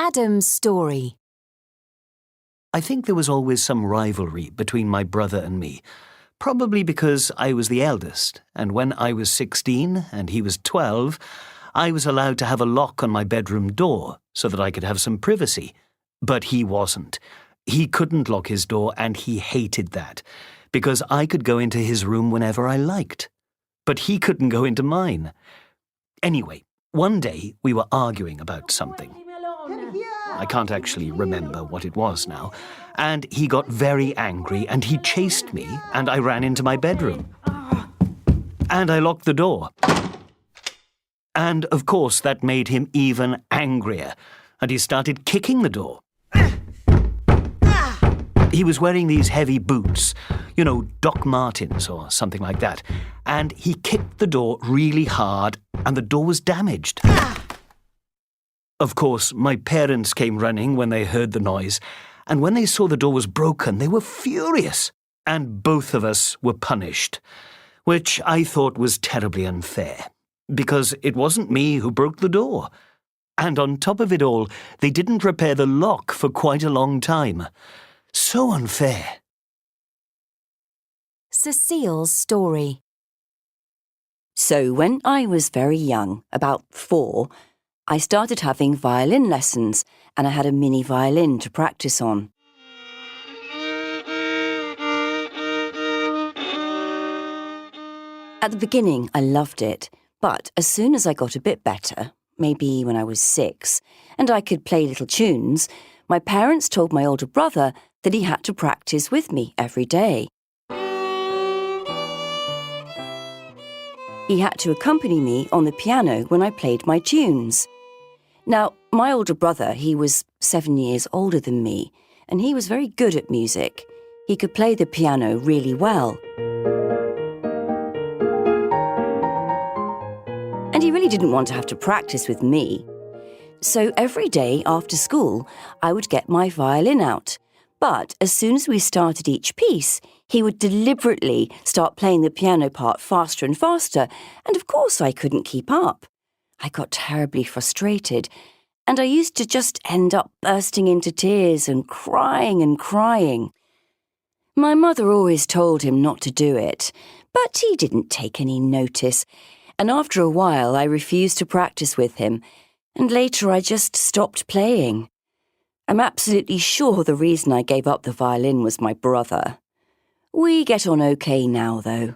Adam's story. I think there was always some rivalry between my brother and me, probably because I was the eldest, and when I was 16 and he was 12, I was allowed to have a lock on my bedroom door so that I could have some privacy. But he wasn't. He couldn't lock his door, and he hated that, because I could go into his room whenever I liked. But he couldn't go into mine. Anyway, one day we were arguing about something. I can't actually remember what it was now. And he got very angry and he chased me and I ran into my bedroom. And I locked the door. And of course that made him even angrier and he started kicking the door. He was wearing these heavy boots, Doc Martens or something like that. And he kicked the door really hard and the door was damaged. Of course, my parents came running when they heard the noise, and when they saw the door was broken, they were furious, and both of us were punished, which I thought was terribly unfair, because it wasn't me who broke the door. And on top of it all, they didn't repair the lock for quite a long time. So unfair. Cecile's story. So when I was very young, about 4, I started having violin lessons and I had a mini violin to practice on. At the beginning, I loved it, but as soon as I got a bit better, maybe when I was 6, and I could play little tunes, my parents told my older brother that he had to practice with me every day. He had to accompany me on the piano when I played my tunes. Now, my older brother, he was 7 years older than me, and he was very good at music. He could play the piano really well. And he really didn't want to have to practice with me. So every day after school, I would get my violin out. But as soon as we started each piece, he would deliberately start playing the piano part faster and faster, and of course I couldn't keep up. I got terribly frustrated, and I used to just end up bursting into tears and crying. My mother always told him not to do it, but he didn't take any notice, and after a while I refused to practice with him, and later I just stopped playing. I'm absolutely sure the reason I gave up the violin was my brother. We get on okay now, though.